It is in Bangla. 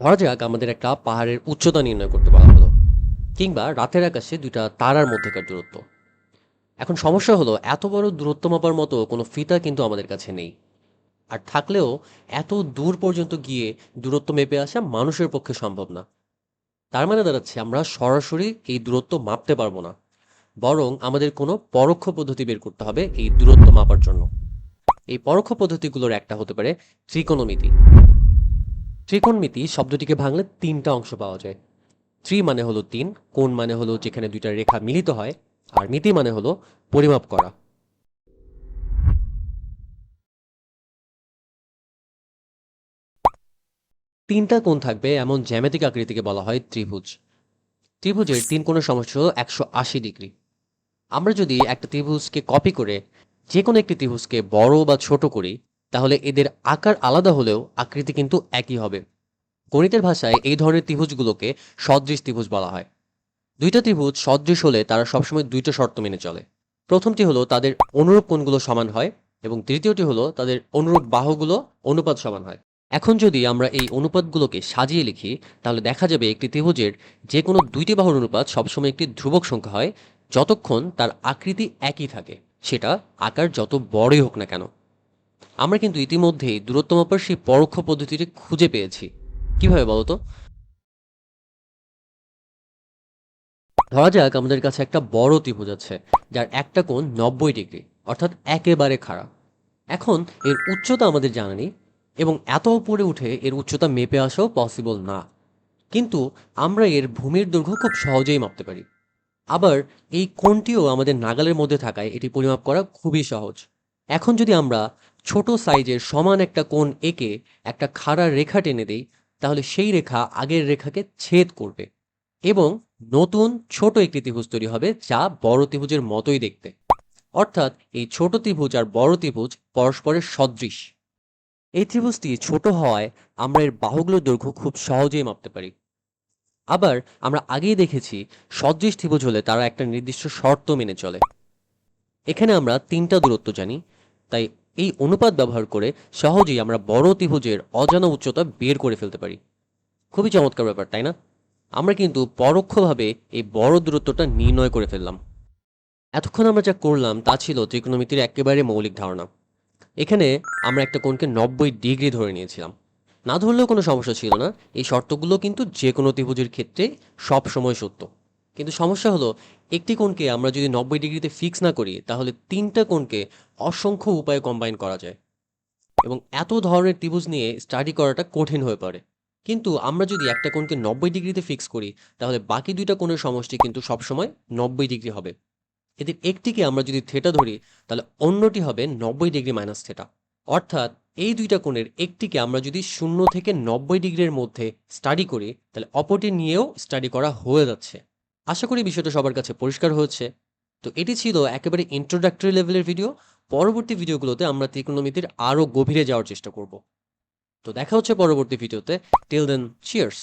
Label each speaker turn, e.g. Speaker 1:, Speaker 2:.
Speaker 1: ধরা যাক আমাদের একটা পাহাড়ের উচ্চতা নির্ণয় করতে বলা হলো, কিংবা রাতের আকাশে দুইটা তারার মধ্যেকার দূরত্ব। এখন সমস্যা হলো এত বড় দূরত্ব মাপার মতো কোনো ফিতা কিন্তু আমাদের কাছে নেই। আর থাকলেও এত দূর পর্যন্ত গিয়ে দূরত্ব মেপে আসা মানুষের পক্ষে সম্ভব না। তার মানে দাঁড়াচ্ছে আমরা সরাসরি এই দূরত্ব মাপতে পারবো না, বরং আমাদের কোনো পরোক্ষ পদ্ধতি বের করতে হবে এই দূরত্ব মাপার জন্য। এই পরোক্ষ পদ্ধতিগুলোর একটা হতে পারে ত্রিকোণমিতি। ত্রিকোণমিতি শব্দটিকে ভাঙলে তিনটা অংশ পাওয়া যায়। ত্রি মানে হলো তিন, কোণ মানে হলো যেখানে দুইটা রেখা মিলিত হয়, আর মিতি মানে হলো পরিমাপ করা। তিনটা কোণ থাকবে এমন জ্যামিতিক আকৃতিকে বলা হয় ত্রিভুজ। ত্রিভুজের তিন কোণের সমষ্টি হলো 180 ডিগ্রি। আমরা যদি একটা ত্রিভুজকে কপি করে যে কোনো একটি ত্রিভুজকে বড় বা ছোট করি, তাহলে এদের আকার আলাদা হলেও আকৃতি কিন্তু একই হবে। গণিতের ভাষায় এই ধরনের ত্রিভুজগুলোকে সদৃশ ত্রিভুজ বলা হয়। দুইটা ত্রিভুজ সদৃশ হলে তারা সবসময় দুইটা শর্ত মেনে চলে। প্রথমটি হলো তাদের অনুরূপ কোণগুলো সমান হয়, এবং তৃতীয়টি হলো তাদের অনুরূপ বাহুগুলো অনুপাত সমান হয়। এখন যদি আমরা এই অনুপাতগুলোকে সাজিয়ে লিখি, তাহলে দেখা যাবে একটি ত্রিভুজের যে কোনো দুইটি বাহুর অনুপাত সবসময় একটি ধ্রুবক সংখ্যা হয়, যতক্ষণ তার আকৃতি একই থাকে, সেটা আকার যত বড়ই হোক না কেন। আমরা কিন্তু ইতিমধ্যেই দূরত্ব মাপার সেই পরোক্ষ পদ্ধতিটি খুঁজে পেয়েছি। কিভাবে বলতো? ধরা যাক আমাদের কাছে একটা বড় ত্রিভুজ আছে, যার একটা কোণ 90 ডিগ্রি, অর্থাৎ একেবারে খাড়া। এখন এর উচ্চতা আমাদের জানা নেই, এবং এত উপরে উঠে এর উচ্চতা মেপে আসাও পসিবল না। কিন্তু আমরা এর ভূমির দৈর্ঘ্য খুব সহজেই মাপতে পারি। আবার এই কোণটিও আমাদের নাগালের মধ্যে থাকায় এটি পরিমাপ করা খুবই সহজ। এখন যদি আমরা ছোট সাইজের সমান একটা কোণ এঁকে একটা খাড়া রেখা টেনে দেই, তাহলে সেই রেখা আগের রেখাকে ছেদ করবে, এবং নতুন ছোট একটি ত্রিভুজ তৈরি হবে যা বড় ত্রিভুজের মতোই দেখতে। অর্থাৎ এই ছোট ত্রিভুজ আর বড় ত্রিভুজ পরস্পরের সদৃশ। এই ত্রিভুজটি ছোট হওয়ায় আমরা এর বাহুগুলোর দৈর্ঘ্য খুব সহজেই মাপতে পারি। আবার আমরা আগেই দেখেছি, সদৃশ ত্রিভুজ হলে তারা একটা নির্দিষ্ট শর্ত মেনে চলে। এখানে আমরা তিনটা দূরত্ব জানি, তাই এই অনুপাত ব্যবহার করে সহজেই আমরা বড় ত্রিভুজের অজানা উচ্চতা বের করে ফেলতে পারি। খুবই চমৎকার ব্যাপার, তাই না? আমরা কিন্তু পরোক্ষভাবে এই বড় দূরত্বটা নির্ণয় করে ফেললাম। এতক্ষণ আমরা যা করলাম তা ছিল ত্রিকোণমিতির একেবারে মৌলিক ধারণা। এখানে আমরা একটা কোণকে 90 ডিগ্রি ধরে নিয়েছিলাম। না ধরলেও কোনো সমস্যা ছিল না, এই শর্তগুলো কিন্তু যে কোনো ত্রিভুজের ক্ষেত্রে সব সময় সত্য। কিন্তু সমস্যা হলো, একটি কোণকে আমরা যদি 90 ডিগ্রিতে ফিক্স না করি, তাহলে তিনটা কোণকে অসংখ্য উপায়ে কম্বাইন করা যায়, এবং এত ধরনের ত্রিভুজ নিয়ে স্টাডি করাটা কঠিন হয়ে পড়ে। কিন্তু আমরা যদি একটা কোণকে 90 ডিগ্রিতে ফিক্স করি, তাহলে বাকি দুইটা কোণের সমষ্টি কিন্তু সবসময় 90 ডিগ্রি হবে। এদের একটিকে আমরা যদি থেটা ধরি, তাহলে অন্যটি হবে 90 ডিগ্রি মাইনাস থেটা। অর্থাৎ এই দুইটা কোণের একটিকে আমরা যদি 0 থেকে 90 ডিগ্রির মধ্যে স্টাডি করি, তাহলে অপরটি নিয়েও স্টাডি করা হয়ে যাচ্ছে। আশা করি বিষয়টা সবার কাছে পরিষ্কার হয়েছে। তো এটি ছিল একেবারে ইন্ট্রোডাক্টরি লেভেলের ভিডিও। পরবর্তী ভিডিওগুলোতে আমরা ত্রিকোণমিতির আরও গভীরে যাওয়ার চেষ্টা করব। তো দেখা হচ্ছে পরবর্তী ভিডিওতে। Till then, cheers.